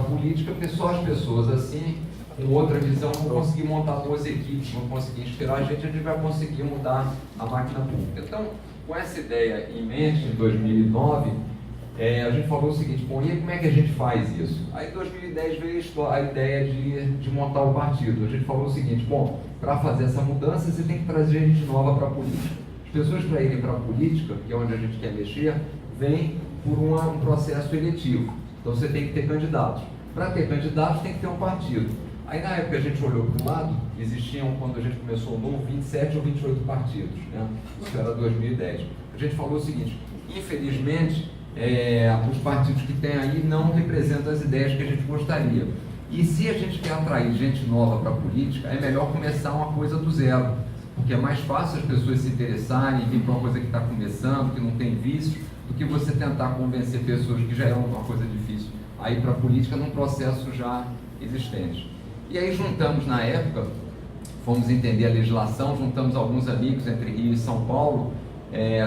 política, porque só as pessoas assim, com outra visão, vão conseguir montar boas equipes, vão conseguir inspirar a gente vai conseguir mudar a máquina pública. Então, com essa ideia em mente, em 2009, a gente falou o seguinte: bom, e como é que a gente faz isso? Aí em 2010 veio a ideia de montar o partido. A gente falou o seguinte: bom, para fazer essa mudança você tem que trazer gente nova para a política. As pessoas, para irem para a política, que é onde a gente quer mexer, vêm por um processo eletivo. Então você tem que ter candidatos. Para ter candidatos tem que ter um partido. Aí na época a gente olhou para o lado, existiam, quando a gente começou o novo, 27 ou 28 partidos, né? Isso era 2010. A gente falou o seguinte: infelizmente, os partidos que tem aí não representam as ideias que a gente gostaria. E se a gente quer atrair gente nova para a política, é melhor começar uma coisa do zero, porque é mais fácil as pessoas se interessarem e vir para uma coisa que está começando, que não tem vício, do que você tentar convencer pessoas que já é uma coisa difícil a ir para a política num processo já existente. E aí juntamos na época, fomos entender a legislação, juntamos alguns amigos entre Rio e São Paulo,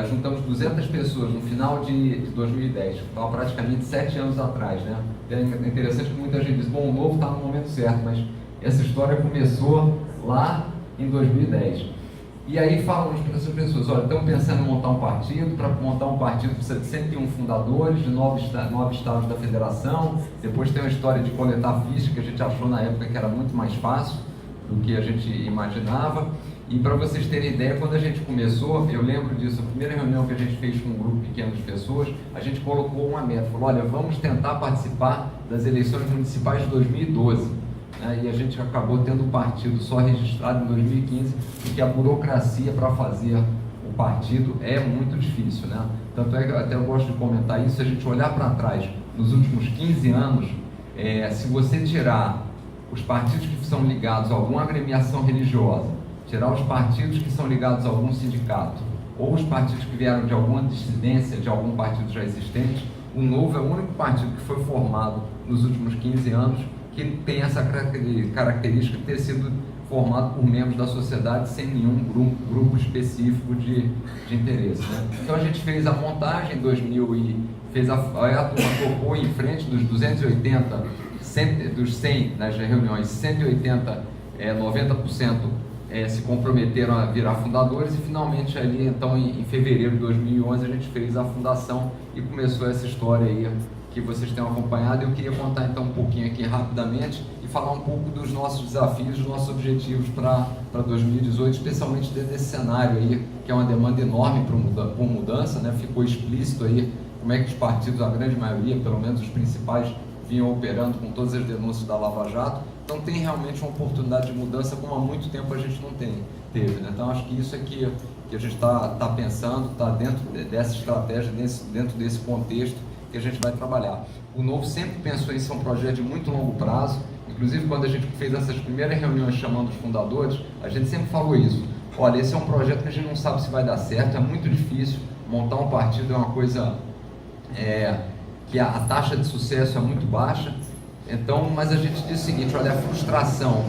juntamos 200 pessoas no final de 2010, que estava praticamente 7 anos atrás, né? É interessante que muita gente diz: bom, o novo está no momento certo, mas essa história começou lá em 2010. E aí falamos para essas pessoas: olha, estamos pensando em montar um partido. Para montar um partido precisa de 101 fundadores, de 9 estados da federação. Depois tem uma história de coletar ficha, que a gente achou na época que era muito mais fácil do que a gente imaginava. E para vocês terem ideia, quando a gente começou, eu lembro disso, a primeira reunião que a gente fez com um grupo pequeno de pessoas, a gente colocou uma meta, falou: olha, vamos tentar participar das eleições municipais de 2012. E a gente acabou tendo o partido só registrado em 2015, porque a burocracia para fazer o partido é muito difícil, né? Tanto é que até eu gosto de comentar isso: se a gente olhar para trás, nos últimos 15 anos, se você tirar os partidos que são ligados a alguma agremiação religiosa, tirar os partidos que são ligados a algum sindicato, ou os partidos que vieram de alguma dissidência de algum partido já existente, o Novo é o único partido que foi formado nos últimos 15 anos que tem essa característica de ter sido formado por membros da sociedade sem nenhum grupo específico de interesse, né? Então a gente fez a montagem em 2000 e a turma tocou em frente dos 280, dos 100 nas reuniões, 180, 90% se comprometeram a virar fundadores, e finalmente ali então em fevereiro de 2011 a gente fez a fundação e começou essa história aí que vocês têm acompanhado. Eu queria contar então um pouquinho aqui rapidamente e falar um pouco dos nossos desafios, dos nossos objetivos para 2018, especialmente dentro desse cenário aí, que é uma demanda enorme por mudança, né? Ficou explícito aí como é que os partidos, a grande maioria, pelo menos os principais, vinham operando com todas as denúncias da Lava Jato. Então tem realmente uma oportunidade de mudança como há muito tempo a gente não teve, né? Então acho que isso é que a gente está pensando, está dentro dessa estratégia, dentro desse contexto que a gente vai trabalhar. O Novo sempre pensou em ser um projeto de muito longo prazo. Inclusive, quando a gente fez essas primeiras reuniões chamando os fundadores, a gente sempre falou isso: olha, esse é um projeto que a gente não sabe se vai dar certo, é muito difícil, montar um partido é uma coisa que a taxa de sucesso é muito baixa. Então, mas a gente diz o seguinte: olha, a frustração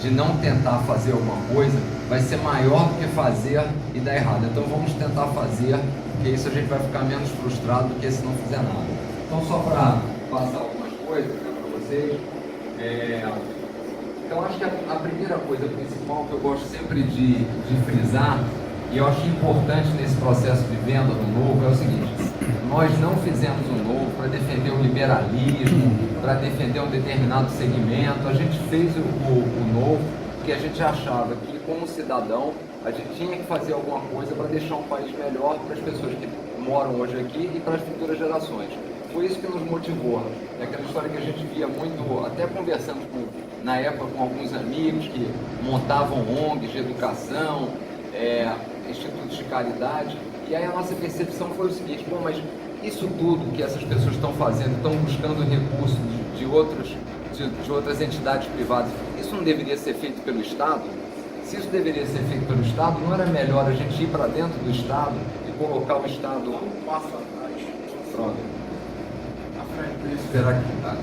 de não tentar fazer alguma coisa vai ser maior do que fazer e dar errado. Então vamos tentar fazer, porque isso a gente vai ficar menos frustrado do que se não fizer nada. Então, só para passar algumas coisas, né, para vocês, então acho que a primeira coisa principal que eu gosto sempre de frisar, e eu acho importante nesse processo de venda do Novo, é o seguinte: nós não fizemos o Novo para defender o liberalismo, para defender um determinado segmento. A gente fez o Novo porque a gente achava que, como cidadão, a gente tinha que fazer alguma coisa para deixar um país melhor para as pessoas que moram hoje aqui e para as futuras gerações. Foi isso que nos motivou. É aquela história que a gente via muito, até conversando na época com alguns amigos que montavam ONGs de educação, institutos de caridade, e aí a nossa percepção foi o seguinte: bom, mas isso tudo que essas pessoas estão fazendo, estão buscando recursos de outras entidades privadas, isso não deveria ser feito pelo Estado? Se isso deveria ser feito pelo Estado, não era melhor a gente ir para dentro do Estado e colocar o Estado... Um passo atrás. Pronto. Na frente.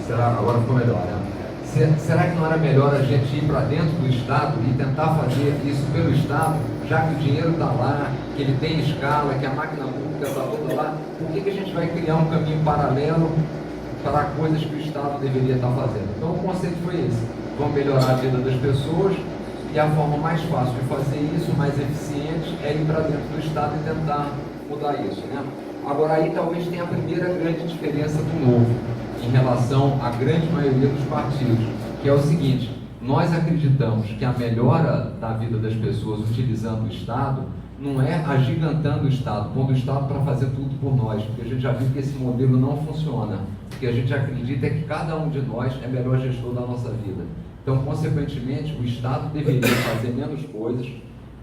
Será agora ficou melhor, né? Será que não era melhor a gente ir para dentro do Estado e tentar fazer isso pelo Estado, já que o dinheiro está lá, que ele tem escala, que a máquina pública está toda lá? Por que a gente vai criar um caminho paralelo para coisas que o Estado deveria estar fazendo. Então o conceito foi esse: vamos melhorar a vida das pessoas, e a forma mais fácil de fazer isso, mais eficiente, é ir para dentro do Estado e tentar mudar isso, né? Agora aí talvez tenha a primeira grande diferença do novo em relação à grande maioria dos partidos, que é o seguinte: nós acreditamos que a melhora da vida das pessoas utilizando o Estado não é agigantando o Estado, pondo o Estado para fazer tudo por nós, porque a gente já viu que esse modelo não funciona. O que a gente acredita é que cada um de nós é melhor gestor da nossa vida. Então, consequentemente, o Estado deveria fazer menos coisas,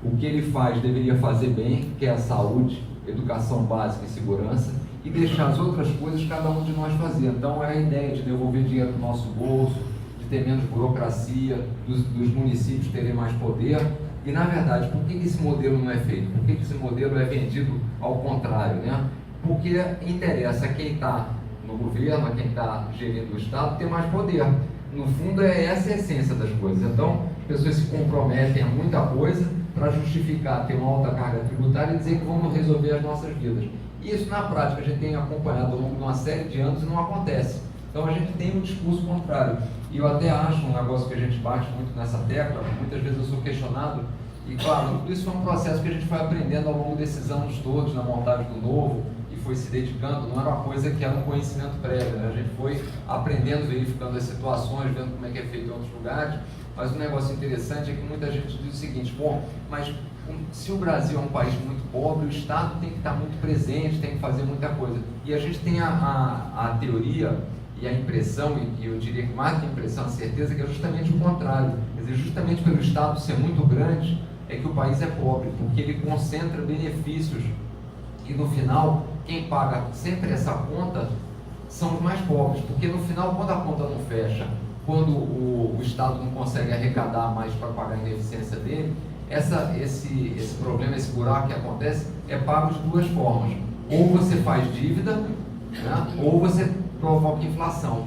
o que ele faz deveria fazer bem, que é a saúde, educação básica e segurança, e deixar as outras coisas cada um de nós fazer. Então, é a ideia de devolver dinheiro do nosso bolso, de ter menos burocracia, dos municípios terem mais poder. E, na verdade, por que esse modelo não é feito? Por que esse modelo é vendido ao contrário, né? Porque interessa a quem está no governo, a quem está gerindo o Estado, ter mais poder. No fundo, essa é a essência das coisas. Então, as pessoas se comprometem a muita coisa para justificar ter uma alta carga tributária e dizer que vamos resolver as nossas vidas. E isso, na prática, a gente tem acompanhado ao longo de uma série de anos e não acontece. Então, a gente tem um discurso contrário. E eu até acho um negócio que a gente bate muito nessa tecla, muitas vezes eu sou questionado, e claro, tudo isso foi um processo que a gente foi aprendendo ao longo desses anos todos, na montagem do novo, e foi se dedicando, não era uma coisa que era um conhecimento prévio, né? A gente foi aprendendo, verificando as situações, vendo como é que é feito em outros lugares, mas um negócio interessante é que muita gente diz o seguinte: bom, mas se o Brasil é um país muito pobre, o Estado tem que estar muito presente, tem que fazer muita coisa. E a gente tem a teoria e a impressão, e eu diria que mais que a impressão, a certeza, que é justamente o contrário. Quer dizer, justamente pelo Estado ser muito grande, é que o país é pobre, porque ele concentra benefícios e no final, quem paga sempre essa conta são os mais pobres, porque no final, quando a conta não fecha, quando o Estado não consegue arrecadar mais para pagar a ineficiência dele, esse problema, esse buraco que acontece, é pago de duas formas: ou você faz dívida, né, ou você provoca inflação.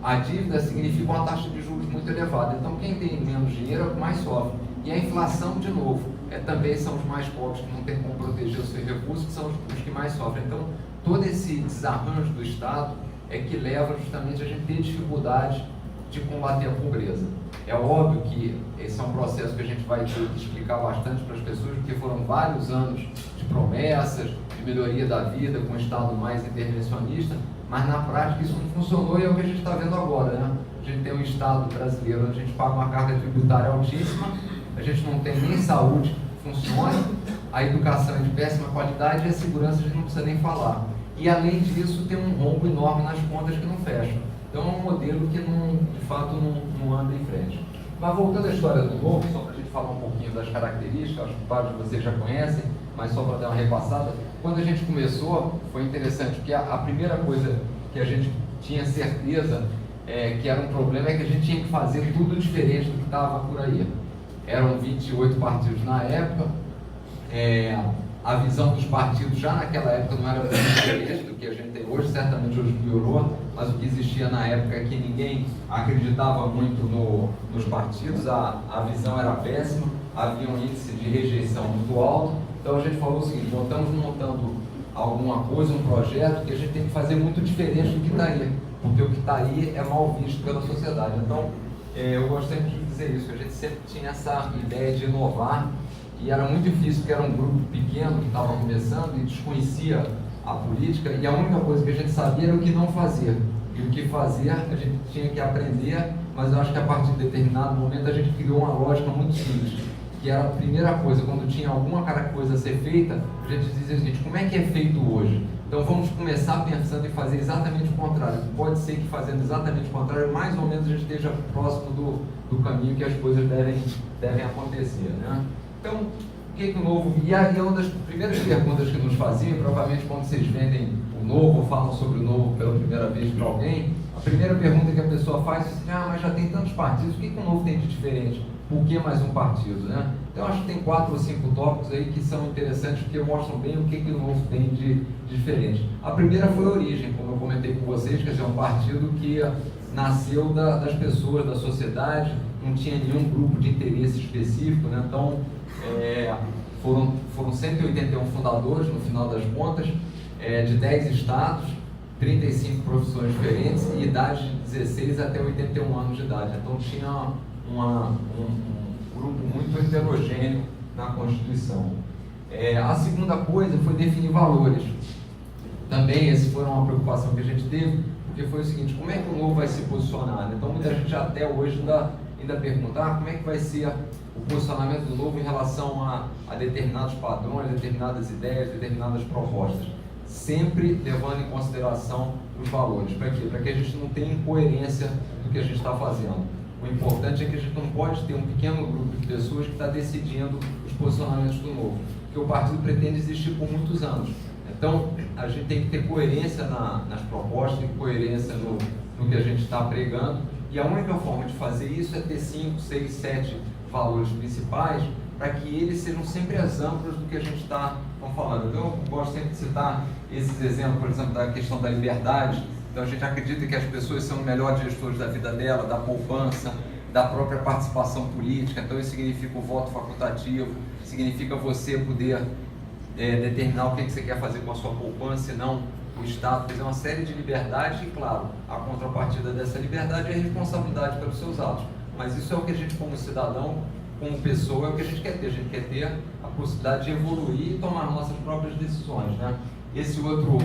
A dívida significa uma taxa de juros muito elevada, então quem tem menos dinheiro é o que mais sofre. E a inflação, de novo, também são os mais pobres, que não têm como proteger os seus recursos, que são os que mais sofrem. Então, todo esse desarranjo do Estado é que leva justamente a gente ter dificuldade de combater a pobreza. É óbvio que esse é um processo que a gente vai ter que explicar bastante para as pessoas, porque foram vários anos de promessas, de melhoria da vida, com um Estado mais intervencionista, mas na prática isso não funcionou, e é o que a gente está vendo agora, né? A gente tem um Estado brasileiro onde a gente paga uma carga tributária altíssima, a gente não tem nem saúde que funcione, a educação é de péssima qualidade e a segurança a gente não precisa nem falar. E além disso, tem um rombo enorme nas contas que não fecham. Então é um modelo que de fato não anda em frente. Mas voltando à história do novo, só para a gente falar um pouquinho das características, acho que vários de vocês já conhecem, mas só para dar uma repassada, quando a gente começou foi interessante, porque a primeira coisa que a gente tinha certeza que era um problema é que a gente tinha que fazer tudo diferente do que estava por aí. Eram 28 partidos na época, a visão dos partidos já naquela época não era muito diferente do que a gente tem hoje, certamente hoje piorou, mas o que existia na época é que ninguém acreditava muito nos partidos, a visão era péssima, havia um índice de rejeição muito alto. Então a gente falou o seguinte: estamos montando alguma coisa, um projeto que a gente tem que fazer muito diferente do que está aí, porque o que está aí é mal visto pela sociedade. Então eu gosto sempre de dizer isso, a gente sempre tinha essa ideia de inovar, e era muito difícil, porque era um grupo pequeno que estava começando e desconhecia a política, e a única coisa que a gente sabia era o que não fazer, e o que fazer a gente tinha que aprender. Mas eu acho que a partir de determinado momento a gente criou uma lógica muito simples, que era a primeira coisa: quando tinha alguma coisa a ser feita, a gente dizia o seguinte: como é que é feito hoje? Então vamos começar pensando em fazer exatamente o contrário. Pode ser que fazendo exatamente o contrário, mais ou menos a gente esteja próximo do caminho que as coisas devem acontecer, né? Então, o que o novo... E aí uma das primeiras perguntas que nos faziam, provavelmente quando vocês vendem o novo, ou falam sobre o novo pela primeira vez para alguém, a primeira pergunta que a pessoa faz é assim: mas já tem tantos partidos, o que o novo tem de diferente? Por que mais um partido, né? Então, acho que tem 4 ou 5 tópicos aí que são interessantes, porque mostram bem o que o novo tem de diferente. A primeira foi a origem, como eu comentei com vocês, quer dizer, um partido que nasceu das pessoas, da sociedade, não tinha nenhum grupo de interesse específico, né? Então, foram 181 fundadores, no final das contas, de 10 estados, 35 profissões diferentes e idade de 16 até 81 anos de idade. Então tinha um grupo muito heterogêneo na Constituição. A segunda coisa foi definir valores. Também essa foi uma preocupação que a gente teve, porque foi o seguinte: como é que o Novo vai se posicionar? Então muita gente até hoje ainda pergunta como é que vai ser o posicionamento do Novo em relação a determinados padrões, determinadas ideias, determinadas propostas, sempre levando em consideração os valores. Para quê? Para que a gente não tenha incoerência do que a gente está fazendo. O importante é que a gente não pode ter um pequeno grupo de pessoas que está decidindo os posicionamentos do Novo, porque o partido pretende existir por muitos anos. Então, a gente tem que ter coerência nas propostas, tem coerência no que a gente está pregando, e a única forma de fazer isso é ter 5, 6, 7 valores principais, para que eles sejam sempre exemplos do que a gente está falando. Então, eu gosto sempre de citar esses exemplos, por exemplo, da questão da liberdade. Então, a gente acredita que as pessoas são os melhores gestores da vida dela, da poupança, da própria participação política. Então, isso significa o voto facultativo, significa você poder determinar o que você quer fazer com a sua poupança e não o Estado, fazer uma série de liberdades e, claro, a contrapartida dessa liberdade é a responsabilidade pelos seus atos. Mas isso é o que a gente, como cidadão, como pessoa, é o que a gente quer ter. A gente quer ter a possibilidade de evoluir e tomar nossas próprias decisões, né? Esse outro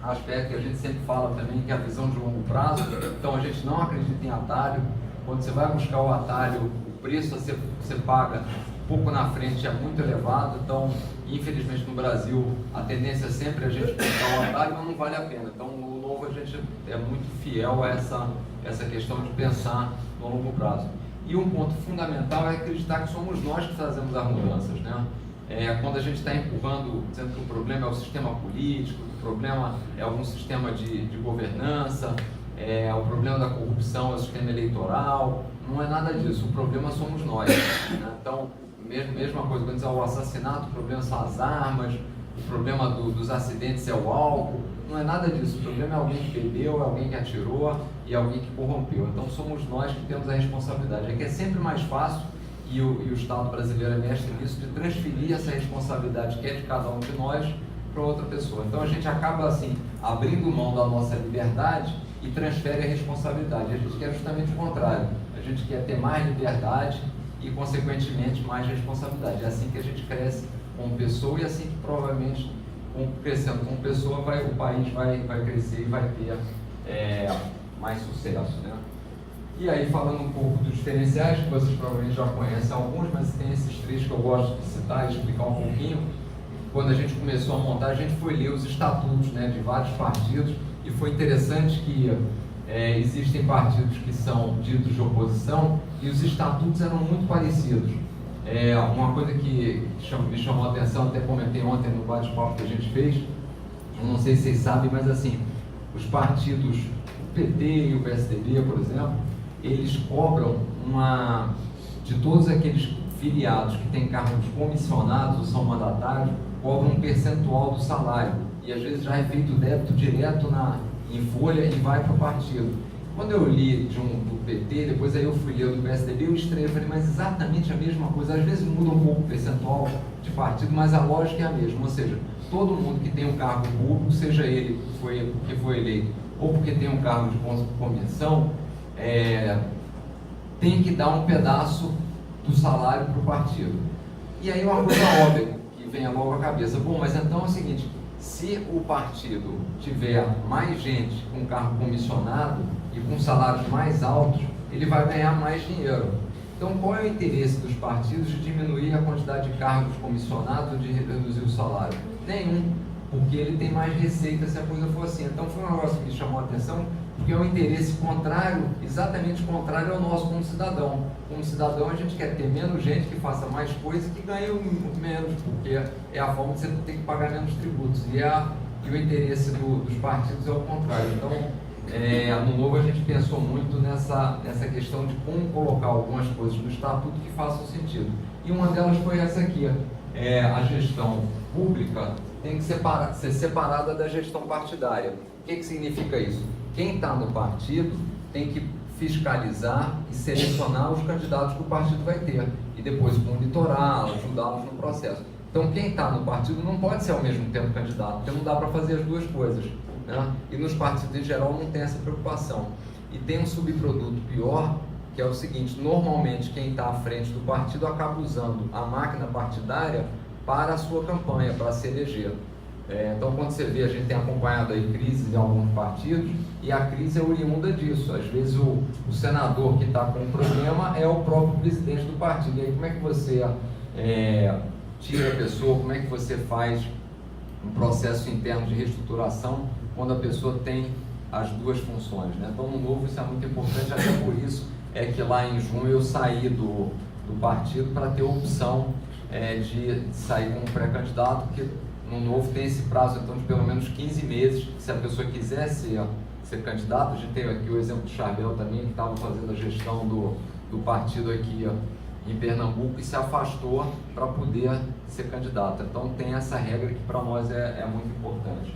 aspecto que a gente sempre fala também, que é a visão de longo prazo. Então, a gente não acredita em atalho. Quando você vai buscar o atalho, o preço a você paga pouco na frente é muito elevado. Então, infelizmente no Brasil, a tendência é sempre a gente buscar o atalho, mas não vale a pena. Então, no Novo a gente é muito fiel a essa questão de pensar no longo prazo. E um ponto fundamental é acreditar que somos nós que fazemos as mudanças, né? Quando a gente está empurrando, dizendo que o problema é o sistema político, que o problema é algum sistema de governança, o problema da corrupção é o sistema eleitoral, não é nada disso. O problema somos nós, né? Então, mesma coisa, quando diz o assassinato, o problema são as armas, o problema dos acidentes é o álcool, não é nada disso. O problema é alguém que bebeu, é alguém que atirou e alguém que corrompeu. Então somos nós que temos a responsabilidade. É que é sempre mais fácil, e o Estado brasileiro é mestre nisso, de transferir essa responsabilidade que é de cada um de nós para outra pessoa. Então a gente acaba assim, abrindo mão da nossa liberdade e transfere a responsabilidade. A gente quer justamente o contrário. A gente quer ter mais liberdade e, consequentemente, mais responsabilidade. É assim que a gente cresce como pessoa e assim que, provavelmente, crescendo como pessoa, o país vai crescer e vai ter mais sucesso, né? E aí, falando um pouco dos diferenciais, que vocês provavelmente já conhecem alguns, mas tem esses 3 que eu gosto de citar e explicar um pouquinho. Quando a gente começou a montar, a gente foi ler os estatutos, né, de vários partidos, e foi interessante que existem partidos que são ditos de oposição e os estatutos eram muito parecidos. Uma coisa que me chamou a atenção, até comentei ontem no bate-papo que a gente fez, eu não sei se vocês sabem, mas assim, os partidos, o PT e o PSDB, por exemplo, eles cobram de todos aqueles filiados que têm cargos comissionados ou são mandatários, cobram um percentual do salário, e às vezes já é feito débito direto em folha e vai para o partido. Quando eu li do PT, depois aí eu fui ler do PSDB, eu estranhei, eu falei, mas exatamente a mesma coisa. Às vezes muda um pouco o percentual de partido, mas a lógica é a mesma. Ou seja, todo mundo que tem um cargo público, seja ele porque foi eleito ou porque tem um cargo de comissão, tem que dar um pedaço do salário para o partido. E aí uma coisa óbvia que vem logo à cabeça, bom, mas então é o seguinte, se o partido tiver mais gente com cargo comissionado e com salários mais altos, ele vai ganhar mais dinheiro. Então, qual é o interesse dos partidos de diminuir a quantidade de cargos comissionados ou de reduzir o salário? Nenhum, porque ele tem mais receita se a coisa for assim. Então, foi um negócio que chamou a atenção, porque é um interesse contrário, exatamente contrário ao nosso como cidadão. Como cidadão, a gente quer ter menos gente que faça mais coisas e que ganhe menos, porque é a forma de você ter que pagar menos tributos. E o interesse dos partidos é o contrário. Então, no Novo a gente pensou muito nessa questão de como colocar algumas coisas no estatuto que façam sentido. E uma delas foi essa aqui, a gestão pública tem que ser separada da gestão partidária. O que significa isso? Quem está no partido tem que fiscalizar e selecionar os candidatos que o partido vai ter e depois monitorá-los, ajudá-los no processo. Então quem está no partido não pode ser ao mesmo tempo candidato, porque não dá para fazer as duas coisas. né? E nos partidos em geral não tem essa preocupação. E tem um subproduto pior, que é o seguinte: normalmente quem está à frente do partido acaba usando a máquina partidária para a sua campanha, para se eleger. Então, quando você vê, a gente tem acompanhado aí crises em alguns partidos, e a crise é oriunda disso. Às vezes o senador que está com um problema é o próprio presidente do partido. E aí como é que você tira a pessoa, como é que você faz um processo interno de reestruturação quando a pessoa tem as duas funções, né? Então, no Novo isso é muito importante, até por isso é que lá em junho eu saí do partido para ter a opção de sair como pré-candidato, porque no Novo tem esse prazo então de pelo menos 15 meses, se a pessoa quiser ser candidato. A gente tem aqui o exemplo do Charbel também, que estava fazendo a gestão do partido aqui em Pernambuco e se afastou para poder ser candidato. Então tem essa regra que para nós é muito importante.